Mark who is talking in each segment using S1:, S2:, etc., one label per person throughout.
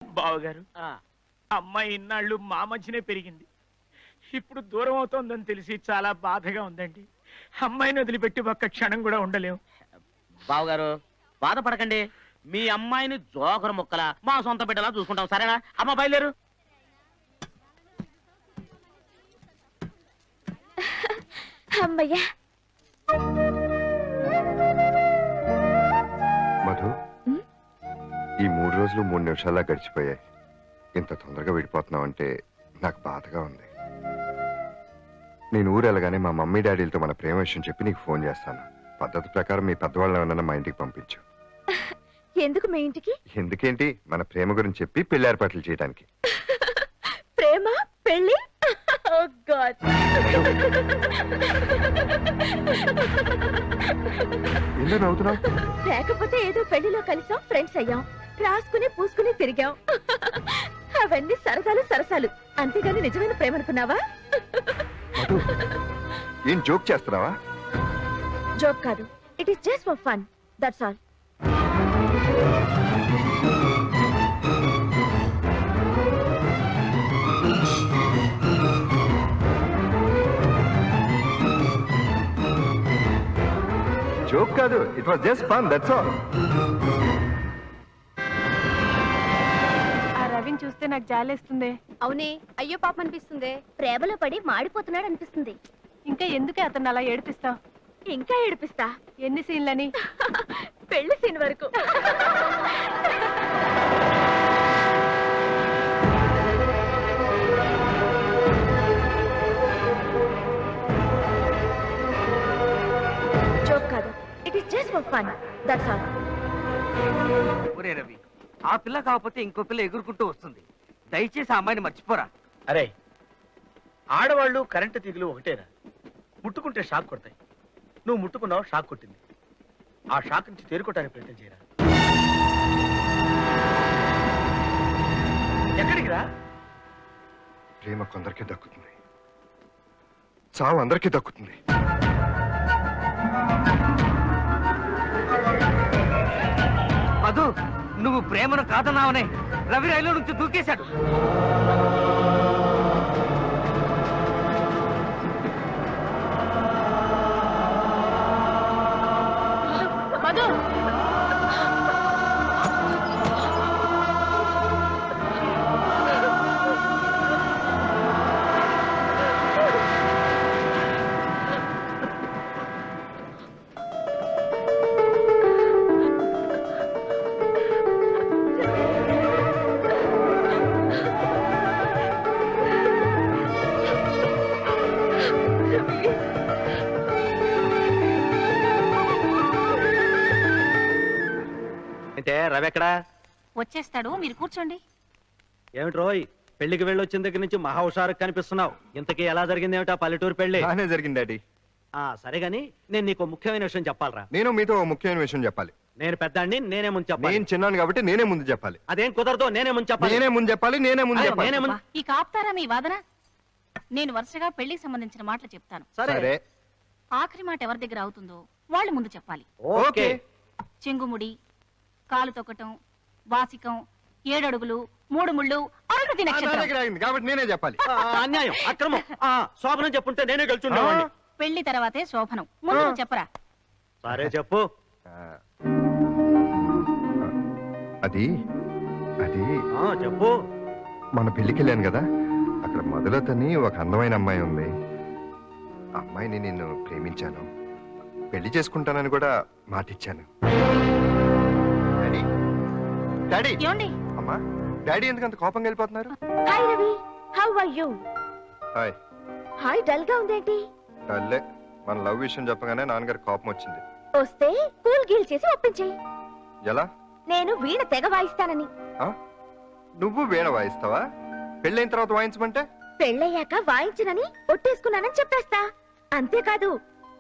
S1: బావగారు, అమ్మాయి ఇన్నాళ్ళు మా మధ్యనే పెరిగింది. ఇప్పుడు దూరం అవుతోందని తెలిసి చాలా బాధగా ఉందండి. అమ్మాయిని వదిలిపెట్టి ఒక్క క్షణం కూడా ఉండలేము.
S2: బావగారు బాధపడకండి, మీ అమ్మాయిని జోకర ముక్కల మా సొంత బిడ్డలా చూసుకుంటాం, సరేనా? అమ్మ బయలుదేరు.
S3: అమ్మయ్యా.
S4: మధు, ఈ 3 రోజులు 3 నిమిషాల్లో గడిచిపోయాయి. ఇంత తొందరగా విడిపోతున్నావు అంటే నాకు బాధగా ఉంది. నేను ఊరు వెళ్ళగానే మా మమ్మీ డాడీలతో మన ప్రేమ విషయం చెప్పి నీకు ఫోన్ చేస్తాను. పద్ధతి ప్రకారం మీ పెద్దవాళ్ళని ఏమన్నా మా ఇంటికి పంపించు.
S3: ఎందుకు మీ ఇంటికి?
S4: ఎందుకేంటి, మన ప్రేమ గురించి చెప్పి పెళ్లి ఏర్పాట్లు చేయడానికి.
S3: ప్రేమ పెళ్లి? ఓ గాడ్.
S4: ఎందుకు నవ్వుతున్నావు?
S3: లేకపోతే ఏదో పెళ్లిలో కలిసాం, ఫ్రెండ్స్ అయ్యాం, రాసుకుని పూసుకుని తిరిగాం. అవన్నీ సరదాలు సరసాలు, అంతేగాని నిజమైన ప్రేమ అనుకున్నావా?
S4: ఏం జోక్ చేస్తున్నావా?
S3: జోక్ కాదు, it is just for fun, that's all.
S4: Joke కాదు, it was just fun, that's all.
S5: ఆ రవిని చూస్తే నాకు జాలేస్తుంది.
S3: అవునే, అయ్యో పాపం అనిపిస్తుంది. ప్రేమలో పడి మాడిపోతున్నాడు అనిపిస్తుంది.
S5: ఇంకా ఎందుకే అతను అలా ఏడిపిస్తావు?
S3: ఇంకా ఏడిపిస్తా.
S5: ఎన్ని సీన్లని?
S3: పెళ్లి సీన్ వరకు. జోక్ కాదు, it is just for fun, that's all.
S6: ఒరే రవి, ఆ పిల్ల కాకపోతే ఇంకో పిల్ల ఎగురుకుంటూ వస్తుంది. దయచేసి ఆ అమ్మాయిని మర్చిపోరా.
S1: అరే, ఆడవాళ్ళు కరెంటు తీగలు ఒకటేరా. ముట్టుకుంటే షాక్ కొడతాయి. నువ్వు ముట్టుకున్నావు, షాక్ కొట్టింది. ఆ షాక్ నుంచి తేరుకోవడానికి ప్రయత్నం చేయరా. ఎక్కడికి రా?
S4: ప్రేమ కొందరికి దక్కుతుంది, చావు అందరికీ దక్కుతుంది.
S6: మధు, నువ్వు ప్రేమను కాదన్నావనే రవి రైలు నుంచి దూకేశాడు.
S5: మధు,
S2: అంటే రవి ఎక్కడా?
S5: వచ్చేస్తాడు, మీరు కూర్చోండి.
S2: ఏమిటి రోయ్, పెళ్లికి వెళ్ళొచ్చిన దగ్గర నుంచి మహా హుషారు కనిపిస్తున్నావు. ఇంతకీ ఎలా జరిగింది ఏమిటా పల్లెటూరు పెళ్లి?
S4: బాగానే జరిగింది డాడీ.
S2: సరే గాని నేను నీకు ముఖ్యమైన విషయం చెప్పాలరా.
S4: నేను మీతో ముఖ్యమైన విషయం చెప్పాలి.
S2: నేను పెద్దాన్ని, నేనే ముందు చెప్పాలి.
S4: నేను చిన్నాను కాబట్టి నేనే ముందు చెప్పాలి.
S2: అదేం కుదరదు, నేనే ముందు చెప్పాలి.
S4: నేనే ముందు చెప్పాలి, నేనే ముందు చెప్పాలి.
S2: నేనే ముందు.
S5: ఈ కాపుతారా మీ వాదన? నేను వరుసగా పెళ్లికి సంబంధించిన మాటలు చెప్తాను.
S4: సరే,
S5: ఆఖరి మాట ఎవరి దగ్గర అవుతుందో వాళ్ళు ముందు చెప్పాలి.
S4: ఓకే.
S5: చెంగుముడి, కాలు తొక్కటం, వాసికం, 7 అడుగులు, 3 ముళ్ళు, అరుణతి
S4: నా
S5: నక్షత్రం.
S4: దగ్గర ఆగింది కాబట్టి నేనే చెప్పాలి.
S2: అన్యాయం, అక్రమం. శోభనం చెప్పుంటే నేనే గెలుచుండేవాడిని.
S5: పెళ్లి తర్వాతే శోభనం, ముందు నువ్వు చెప్పరా.
S2: సరే చెప్పు.
S4: అది అది
S2: చెప్పు.
S4: మన పెళ్లికి వెళ్ళాను కదా, అక్కడ మొదలతని ఒక అందమైన అమ్మాయి ఉంది. ఆ అమ్మాయిని నేను ప్రేమించాను, పెళ్లి చేసుకుంటానని కూడా మాటిచ్చాను. Daddy, daddy.
S5: ఏమండి?
S4: అమ్మా, డాడీ ఎందుకు అంత కోపంగా వెళ్ళిపోతున్నారు?
S3: Hi Ravi, how are you?
S4: Hi.
S3: Hi, dull గా ఉందేంటి?
S4: డల్లే. మన లవ్ విషయం చెప్పగానే నాన్నగారి కోపం వచ్చింది.
S3: వస్తే కూల్ గీల్ చేసి ఒప్పించేయి.
S4: ఎలా?
S3: నేను వీణ తెగ వాయిస్తానని.
S4: నువ్వు వీణ వాయిస్తావా? పెళ్ళైన తర్వాత వాయించమంటే?
S3: పెళ్ళయ్యాక వాయించనని ఒట్టేసుకున్నానని చెప్పేస్తా. అంతేకాదు,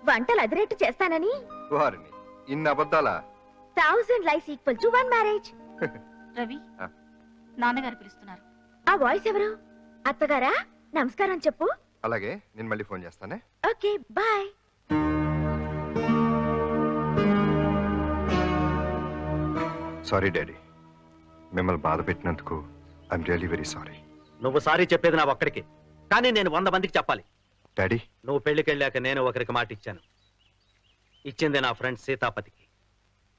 S3: వంటలు అదిరేట్టు చేస్తానని.
S4: వారిని ఇన్ని అబద్ధాలా?
S3: 1000 lives equal to 1 marriage.
S5: Ravi, నాన్నగారు పిలుస్తున్నారు.
S3: ఆ వాయిస్ ఎవరు? అత్తగారా? నమస్కారం చెప్పు.
S4: అలాగే, నేను మళ్ళీ ఫోన్ చేస్తానే.
S3: Okay, bye.
S4: సారీ డాడీ, మిమ్మల్ని బాధ పెట్టినందుకు ఐఎమ్ రియలీ వెరీ సారీ.
S7: నువ్వు సారీ చెప్పేది నా ఒక్కడికి, కానీ నేను 100 మందికి చెప్పాలి.
S4: డాడీ,
S7: నువ్వు పెళ్లికి వెళ్ళాక నేను ఒకరికి మాట ఇచ్చాను. ఇచ్చింది నా ఫ్రెండ్ సీతాపతికి.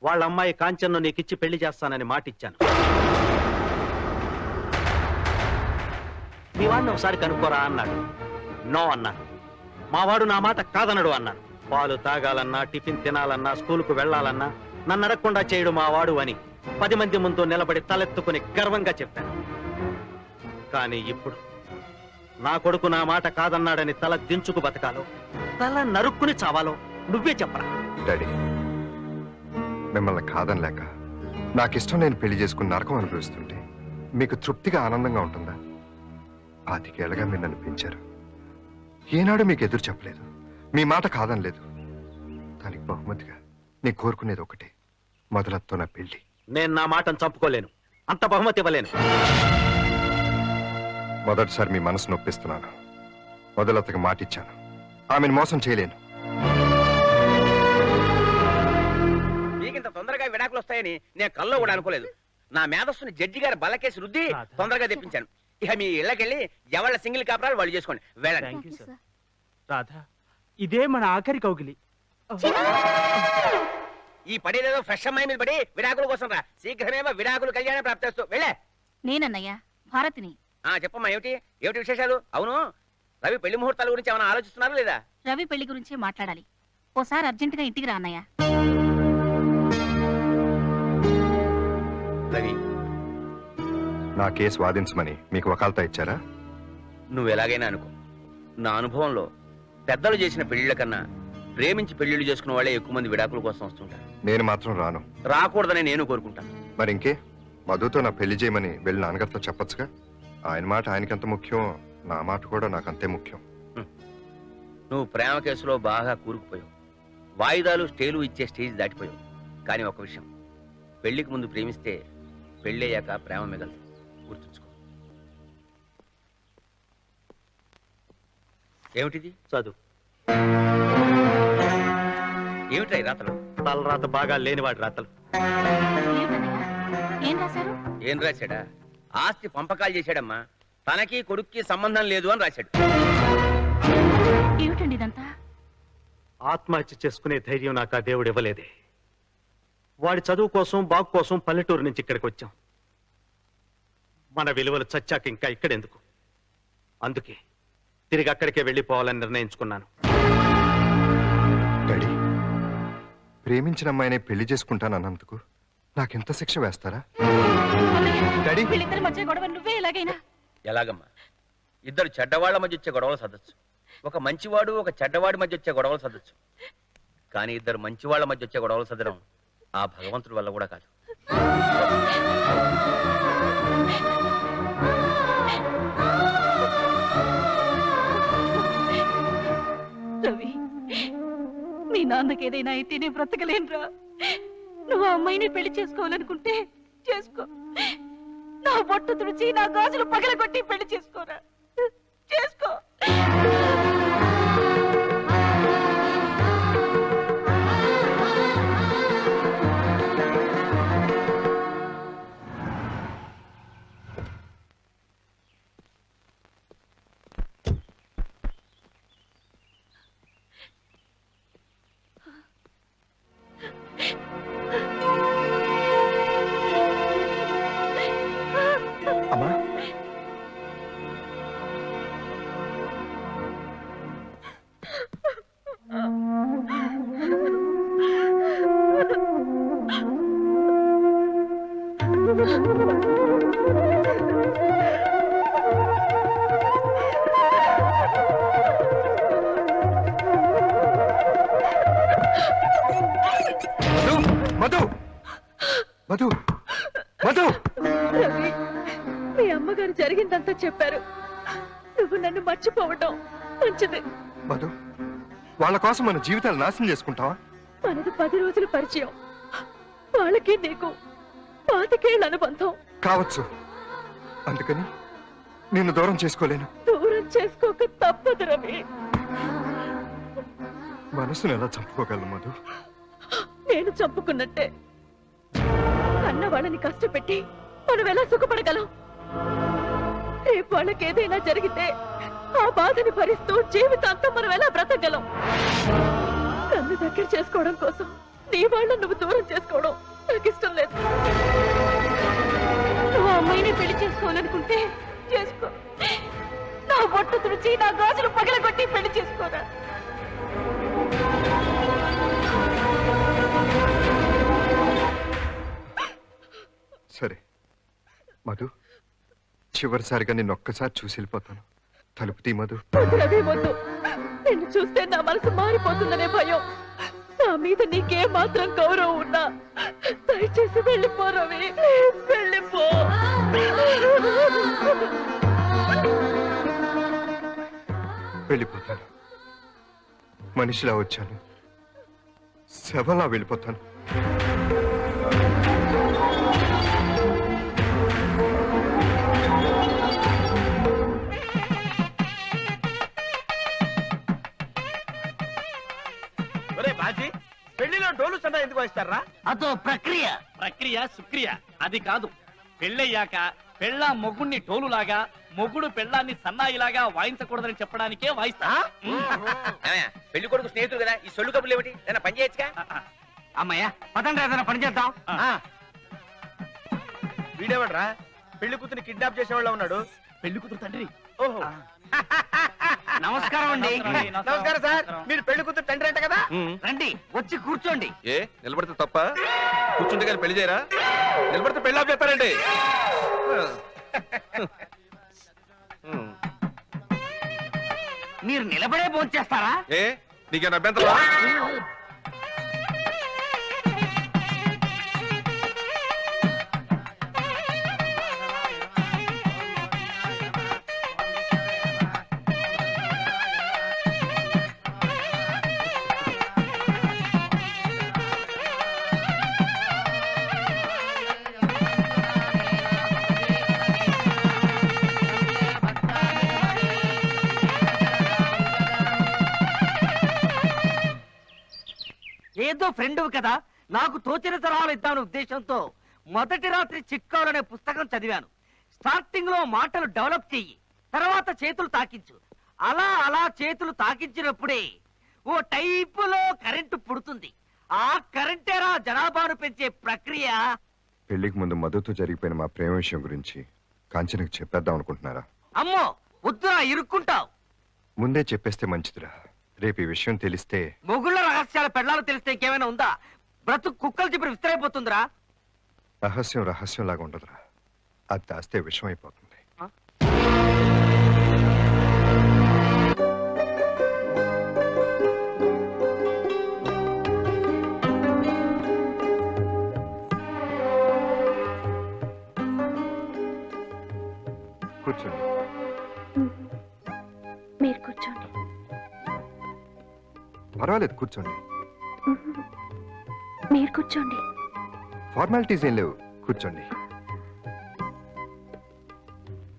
S7: వాళ్ళ అమ్మాయి కాంచన్ను నీకిచ్చి పెళ్లి చేస్తానని మాట ఇచ్చాను. మీ వాడిని ఒకసారి కనుక్కోరా అన్నాడు. నో అన్నాను. మావాడు నా మాట కాదనడు అన్నాను. పాలు తాగాలన్నా, టిఫిన్ తినాలన్నా, స్కూలుకు వెళ్లాలన్నా నన్ను అడగకుండా చేయడు మావాడు అని 10 మంది ముందు నిలబడి తలెత్తుకుని గర్వంగా చెప్పాను. కానీ ఇప్పుడు నా కొడుకు నా మాట కాదన్నాడని తల దించుకు బతకాలో, తల నరుక్కుని చావాలో నువ్వే చెప్పరా.
S4: డాడీ, మిమ్మల్ని కాదనలేక నాకిష్టం నేను పెళ్లి చేసుకుని నరకం అనుభవిస్తుంటే మీకు తృప్తిగా ఆనందంగా ఉంటుందా? 25 ఏళ్ళగా మీరు నన్ను పెంచారు. ఏనాడు మీకు ఎదురు చెప్పలేదు, మీ మాట కాదనలేదు. దానికి బహుమతిగా నేను కోరుకునేది ఒకటే, మొదలతో నా పెళ్లి.
S7: నేను నా మాటను చంపుకోలేను, అంత బహుమతి ఇవ్వలేను.
S4: మొదటిసారి మీ మనసు నొప్పిస్తున్నాను. మొదలతకి మాట ఇచ్చాను, ఆమెను మోసం చేయలేను.
S2: మీకింత తొందరగా విడాకులు వస్తాయని నేను కల్లో కూడా అనుకోలేదు. నా మేధస్సుని జడ్జి గారి బల్లకేసి రుద్ది తొందరగా తెప్పించాను. ఇక మీ ఇళ్ళకెళ్ళి ఎవళ్ళ సింగిల్ కాపురాలు వాళ్ళు చేసుకోండి. వెళ్ళండి.
S1: రాధా, ఇదే మన ఆఖరి కౌగిలి.
S2: ఈ పడేదేదో ఫ్రెష్ అమ్మాయి మీద పడి విడాకుల కోసం రా. శీఘ్రమేమో విడాకులు కళ్యాణ ప్రాప్తిస్తూ వెళ్ళే.
S5: నేనన్నయ్య భారతిని.
S2: చెప్పమ్మా, ఏమిటి ఏమిటి విశేషాలు? అవును, రవి పెళ్లి ముహూర్తాల గురించి ఏమైనా ఆలోచిస్తున్నారా లేదా?
S5: రవి పెళ్లి గురించే మాట్లాడాలి. ఓసారి అర్జెంటుగా ఇంటికి రా అన్నయ్య.
S2: రవి,
S4: నా కేసు వాదించమని మీకు వకాల్తా ఇచ్చారా?
S2: నువ్వు ఎలాగైనా అనుకో, నా అనుభవంలో పెద్దలు చేసిన పెళ్లిళ్ళ కన్నా ప్రేమించి పెళ్లిళ్ళు చేసుకున్న వాళ్ళే ఎక్కువ మంది విడాకుల కోసం వస్తుంటారు.
S4: నేను మాత్రం రాను.
S2: రాకూడదని నేను కోరుకుంటాను.
S4: మరి ఇంకే, మధుతో నా పెళ్లి చేయమని వెళ్ళి నాన్నగారితో చెప్పొచ్చుగా. ఆయన మాట ఆయనకెంత ముఖ్యం, నా మాట కూడా నాకు అంతే ముఖ్యం.
S2: నువ్వు ప్రేమ కేసులో బాగా కూరుకుపోయావు. వాయిదాలు స్టేలు ఇచ్చే స్టేజ్ దాటిపోయావు. కానీ ఒక విషయం, పెళ్లికి ముందు ప్రేమిస్తే పెళ్ళయ్యాక ప్రేమ మిగలదు. గుర్తుంచుకో. ఏమిటిది?
S7: చదువు.
S2: ఏమిట్రా ఈ రాతలు?
S7: తలరాత బాగా లేనివాడి రాతలు.
S5: ఏం రాశారు?
S2: ఏం రాశాడా? ఆస్తి పంపకాలు చేశాడమ్మా. తనకి కొడుక్కి సంబంధం లేదు అని రాశాడు.
S5: ఏమిటండి ఇదంతా?
S7: ఆత్మహత్య చేసుకునే ధైర్యం నాకు ఆ దేవుడు ఇవ్వలేదే. వాడి చదువు కోసం, బాగు కోసం పల్లెటూరు నుంచి ఇక్కడికి వచ్చాం. మన విలువలు చచ్చాక ఇంకా ఇక్కడెందుకు? అందుకే తిరిగి అక్కడికే వెళ్ళిపోవాలని నిర్ణయించుకున్నాను.
S4: డాడీ, ప్రేమించిన అమ్మాయినే పెళ్లి చేసుకుంటానన్నందుకు నాకెంత శిక్ష వేస్తారా? డాడీ,
S5: వీళ్ళిద్దరి మధ్య గొడవ నువ్వే ఎలాగైనా.
S2: ఎలాగమ్మా? ఇద్దరు చెడ్డవాళ్ల మధ్య వచ్చే గొడవలు సదచ్చు. ఒక మంచివాడు ఒక చెడ్డవాడి మధ్య వచ్చే గొడవలు సదచ్చు. కానీ ఇద్దరు మంచివాళ్ల మధ్య వచ్చే గొడవలు సదడం ఆ భగవంతుడి వల్ల కూడా కాదు.
S5: రవి, మీ నాన్నకి ఏదైనా అయితే నేను బ్రతకలేనురా. నువ్వు ఆ అమ్మాయిని పెళ్లి చేసుకోవాలనుకుంటే చేసుకో. నా బొట్టు తుడిచి నా గాజులు పగలగొట్టి పెళ్లి చేసుకోరా. చేసుకో.
S4: అమ్మా, మధు, మధు, మధు.
S3: రవి, మీ అమ్మగారు జరిగిందంతా చెప్పారు. నువ్వు నన్ను మర్చిపోవటం మంచిది.
S4: మధు, వాళ్ళ కోసం మన జీవితాలు నాశనం చేసుకుంటావా?
S3: మనది 10 రోజుల పరిచయం. వాళ్ళకి నీకు 25 ఏళ్ల అనుబంధం
S4: కావచ్చు. అందుకని నిన్ను దూరం చేసుకోలేను.
S3: దూరం చేసుకోక తప్పదు రవి.
S4: మనసును ఎలా చంపుకోగలను మధు?
S3: నేను చంపుకున్నట్టే. అన్న వాళ్ళని కష్టపెట్టి మనం ఎలా సుఖపడగలం? రేపు వాళ్ళకి ఏదైనా జరిగితే ఆ బాధని భరిస్తూ జీవితాంతం మనం ఎలా బ్రతకగలం? నన్ను దగ్గర చేసుకోవడం కోసం నీ వాళ్ళని నువ్వు దూరం చేసుకోవడం నాకు ఇష్టం లేదు.
S5: నువ్వు అమ్మాయిని పెళ్లి చేసుకోవాలనుకుంటే చేసుకో. నా బొట్టు తుడిచి నా గాజులు పగలగొట్టి పెళ్లి చేసుకోరా.
S4: సరే మధు, చివరిసారిగా నిన్ను ఒక్కసారి చూసి వెళ్ళిపోతాను. తలుపు తీ మధు.
S3: రవి వద్దు, నిన్ను చూస్తే నా మనసు మారిపోతుందనే భయం. నా మీద నీకే మాత్రం గౌరవం ఉన్నా దయచేసి వెళ్ళిపో రవి, వెళ్ళిపో.
S4: వెళ్ళిపోతాను. మనిషిలా వచ్చాను, శవలా వెళ్ళిపోతాను.
S1: పెళ్లిలో డోలు సన్నా ఎందుకు వాయిస్తారా?
S6: అదో ప్రక్రియ.
S8: ప్రక్రియ సుక్రియ అది కాదు. పెళ్ళయ్యాక పెళ్ళ మొగుణ్ణి టోలులాగా, మొగుడు పెళ్ళాన్ని సన్నాయిలాగా వాయించకూడదని చెప్పడానికే వాయిస్తా.
S2: పెళ్లి కొడుకు స్నేహితులు కదా, ఈ సొల్లు కబుర్లు ఏమిటి? ఏదైనా పని చేయొచ్చుగా.
S6: అమ్మయ్య పదండి, ఏదైనా పని చేద్దాం.
S1: వీడేవాడ్రా పెళ్లి కూతుని కిడ్నాప్ చేసేవాళ్ళ ఉన్నాడు.
S8: పెళ్లి కూతురు తండ్రి.
S1: ఓహో,
S6: నమస్కారం అండి.
S1: నమస్కారం సార్. మీరు పెళ్లి కూతురు తండ్రి అంట కదా?
S6: రండి, వచ్చి కూర్చోండి.
S4: ఏ నిలబడితే తప్ప? కూర్చుంటే కానీ పెళ్లి చేయరా? నిలబడితే పెళ్లి ఆఫ్ చేస్తారండి.
S6: మీరు నిలబడే భోంచేస్తారా?
S4: ఏ నీకేనా అభ్యంతరం?
S6: ఏదో ఫ్రెండ్ కదా, నాకు తోచిన సలహాలు ఇద్దామనే ఉద్దేశంతో మొదటి రాత్రి చిక్కాలనే పుస్తకం చదివాను. స్టార్టింగ్ లో మాటలు డెవలప్ చెయ్యి, తర్వాత చేతులు తాకించు. అలా అలా చేతులు తాకించినప్పుడే ఓ టైపులో కరెంటు పుడుతుంది. ఆ కరెంటేరా జనాభాను పెంచే ప్రక్రియ.
S4: పెళ్లికి ముందు మధుతో జరిగిపోయిన మా ప్రేమ విషయం గురించి కాంచనకు చెప్పేద్దాం అనుకుంటున్నారా?
S6: అమ్మో వద్దురా, ఇరుక్కుంటావు.
S4: ముందే చెప్పేస్తే మంచిదిరా. రేపు ఈ విషయం తెలిస్తే
S6: మొగుళ్ళ రహస్యాల పెళ్ళాలు తెలిస్తే ఇంకేమైనా ఉందా? బ్రతుకు కుక్కలు చెప్పి విస్తరైపోతుందిరా.
S4: రహస్యం రహస్యం లాగా ఉండదురా, అది దాస్తే విషయం అయిపోతుంది. కూర్చోండి.
S3: మీరు కూర్చోండి.
S4: పర్వాలేదు, కూర్చోండి.
S3: మీరు కూర్చోండి.
S4: ఫార్మాలిటీస్ ఏం లేవు, కూర్చోండి.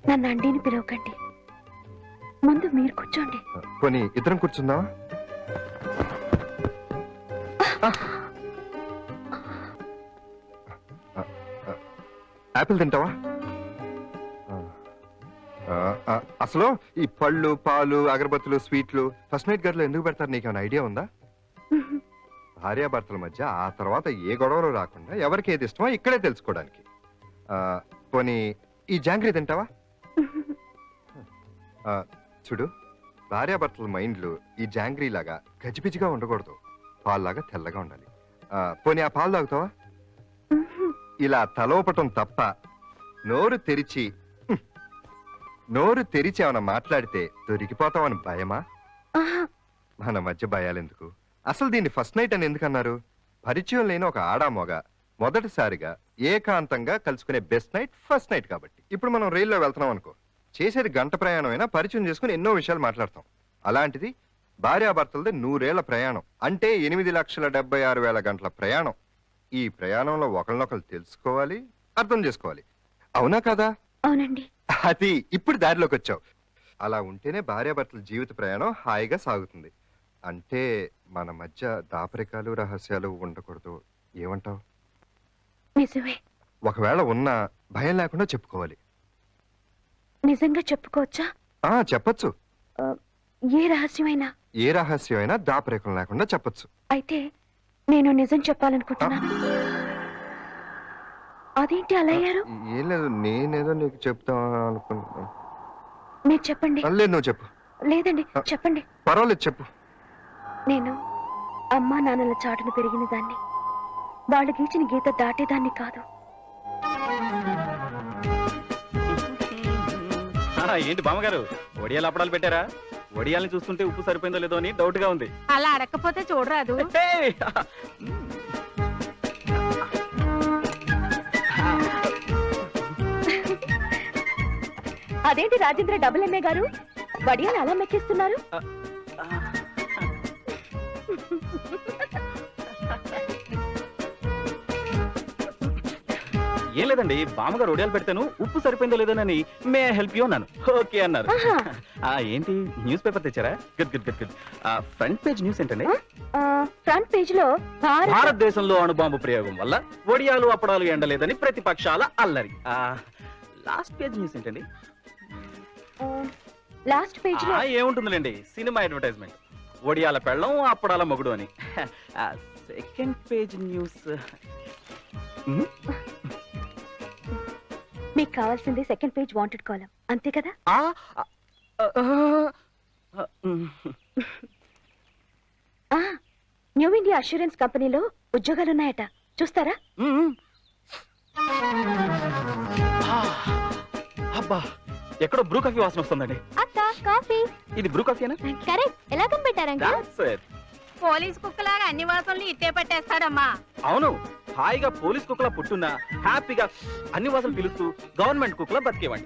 S3: నన్ను అండిని పిలవకండి, ముందు మీరు కూర్చోండి.
S4: పోనీ ఇద్దరం కూర్చుందామా? యాపిల్ తింటావా? అసలు ఈ పళ్ళు, పాలు, అగరబత్తులు, స్వీట్లు ఫస్ట్ నైట్ గదిలో ఎందుకు పెడతారు? నీకేమైనా ఐడియా ఉందా? భార్యాభర్తల మధ్య ఆ తర్వాత ఏ గొడవలు రాకుండా ఎవరికి ఏది ఇష్టమో ఇక్కడే తెలుసుకోవడానికి. పోనీ ఈ జాంగ్రీ తింటావా? చూడు, భార్యాభర్తల మైండ్లు ఈ జాంగ్రీ లాగా గజిబిజిగా ఉండకూడదు, పాల్లాగా తెల్లగా ఉండాలి. పోనీ ఆ పాలు తాగుతావా? ఇలా తలోపటం తప్ప నోరు తెరిచి ఏమైనా మాట్లాడితే దొరికిపోతామని భయమా? మన మధ్య భయాలెందుకు? అసలు దీన్ని ఫస్ట్ నైట్ అని ఎందుకన్నారు? పరిచయం లేని ఒక ఆడామొగ మొదటిసారిగా ఏకాంతంగా కలుసుకునే బెస్ట్ నైట్ ఫస్ట్ నైట్ కాబట్టి. ఇప్పుడు మనం రైల్లో వెళ్తున్నాం అనుకో, చేసేది గంట ప్రయాణం అయినా పరిచయం చేసుకుని ఎన్నో విషయాలు మాట్లాడతాం. అలాంటిది భార్యాభర్తలది 100 ఏళ్ల ప్రయాణం, అంటే 8,76,000 గంటల ప్రయాణం. ఈ ప్రయాణంలో ఒకరినొకరు తెలుసుకోవాలి, అర్థం చేసుకోవాలి. అవునా కదా?
S3: అవునండి.
S4: అది ఇప్పుడు దారిలోకి వచ్చావు. అలా ఉంటేనే భార్యాభర్తల జీవిత ప్రయాణం హాయిగా సాగుతుంది. అంటే మన మధ్య దాపరికాలు, రహస్యాలు ఉండకూడదు. ఏమంటావు?
S3: నిజమే.
S4: ఒకవేళ ఉన్నా భయం లేకుండా చెప్పుకోవాలి.
S3: నిజంగా చెప్పుకోవచ్చా?
S4: చెప్పచ్చు.
S3: ఏ రహస్యమైనా?
S4: ఏ రహస్యమైనా దాపరేకం లేకుండా చెప్పచ్చు.
S3: అయితే నేను నిజం చెప్పాలనుకుంటున్నాను. అదేంటి అలా అయ్యారు?
S4: ఏం లేదు, నేనేదో నీకు చెప్తాం అనుకున్నా.
S3: మీరు చెప్పండి.
S4: లేదు, నువ్వు చెప్పు.
S3: లేదండి, చెప్పండి.
S4: పర్వాలేదు, చెప్పు.
S3: నేను అమ్మా నాన్నల చాటును పెరిగిన దాన్ని. వాళ్ళు గీచిన గీత దాటేదాన్ని కాదు.
S7: ఏంటి బామ్మగారు, వడియాలు అప్పడాలు పెట్టారా? వడియాల్ని చూస్తుంటే ఉప్పు సరిపోయిందో లేదో అని డౌట్ గా ఉంది.
S5: అలా అడగకపోతే చూడరాదు.
S3: అదేంటి రాజేంద్ర డబుల్ ఎంఏ గారు వడియాలు అలా మెక్కిస్తున్నారు?
S7: ఏం లేదండి, బామ్మగారు వడియాలు పెడతాను ఉప్పు సరిపోయిందో లేదోనని మే హెల్ప్ యూ అన్నాను. ఓకే అన్నారు. ఏంటి న్యూస్ పేపర్ తెచ్చారా? Good good good good. Front page news ఏంటండి?
S3: ఫ్రంట్ పేజ్ లో
S7: భారతదేశంలో అణుబాంబు ప్రయోగం వల్ల వడియాలు అప్పడాలు ఎండలేదని ప్రతిపక్షాల అల్లరి. లాస్ట్ పేజ్ న్యూస్ ఏంటండి?
S3: లాస్ట్ పేజ్ లో
S7: ఏముంటుందిలేండి, సినిమా అడ్వర్టైజ్మెంట్. వడియాల పెళ్ళం అప్పడాల మొగుడు అని. సెకండ్ పేజ్ న్యూస్
S3: మీకు కావాల్సింది సెకండ్ పేజ్ వాంటెడ్ కాలం, అంతే కదా? న్యూ ఇండియా అష్యూరెన్స్ కంపెనీలో ఉద్యోగాలున్నాయట, చూస్తారా?
S7: అబ్బా, ఎక్కడో బ్రూ కాఫీ వాసన వస్తుందండి.
S3: అత్త కాఫీ.
S7: ఇది బ్రూ కాఫీనా?
S3: కరెక్ట్. ఎలా కనిపెట్టారండి?
S5: పోలీస్ కుక్కలాగా అన్ని వాసనలు ఇట్టే పట్టేస్తాడమ్మా.
S7: అవును, హాయిగా పోలీస్ కుక్కలా పుట్టున్నా హ్యాపీగా అన్ని వాసనలు పిలుస్తూ గవర్నమెంట్ కుక్కలా బతికేవాడి.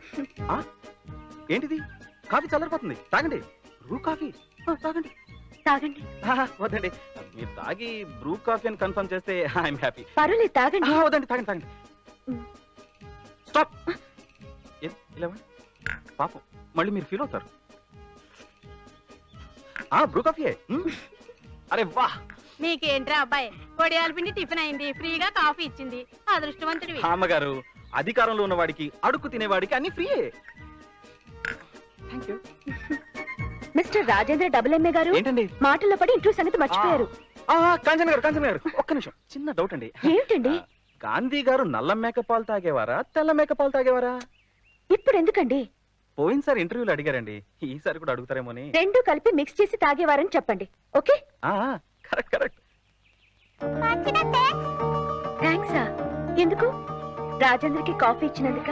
S7: ఏంటిది? కాఫీ చల్లారిపోతుంది, తాగండి. బ్రూ కాఫీ తాగండి.
S3: తాగండి.
S7: వద్దండి, మీరు తాగి బ్రూ కాఫీ అని కన్ఫర్మ్ చేస్తే ఐఎమ్ హ్యాపీ.
S3: పర్వాలేదు, తాగండి.
S7: వద్దండి, తాగండి తాగండి. స్టాప్. ఇలా పాపం మళ్ళీ మీరు ఫీల్ అవుతారు. Bru coffee. అరే వా,
S5: నీకేంట్రా అబ్బాయి, వడియాల పిండి టిఫిన్ అయింది, ఫ్రీగా కాఫీ ఇచ్చింది, అదృష్టవంతుడివి.
S7: అమ్మగారు, అధికారంలో ఉన్న వాడికి అడుక్కు తినేవాడికి అన్ని ఫ్రీయే. Thank you.
S3: Mister Rajendra double MA గారు,
S7: ఏంటండి
S3: మాటల్లో పడి ఇంటర్వ్యూ సంగతి మర్చిపోయారు.
S7: కాంచన గారు ఒక్క నిమిషం, చిన్న డౌట్ అండి.
S3: ఏమిటండి?
S7: గాంధీ గారు నల్ల మేకపాలు తాగేవారా, తెల్ల మేకపాలు తాగేవారా?
S3: ఇప్పుడు ఎందుకండి?
S7: పోయినసారి ఇంటర్వ్యూలు అడిగారండి, ఈసారి కూడా అడుగుతారేమోని.
S3: రెండు కలిపి మిక్స్ చేసి తాగేవారని చెప్పండి. ఓకే?
S7: Correct correct.
S3: థ్యాంక్సా? ఎందుకు? రాజేంద్రకి కాఫీ ఇచ్చినందుక?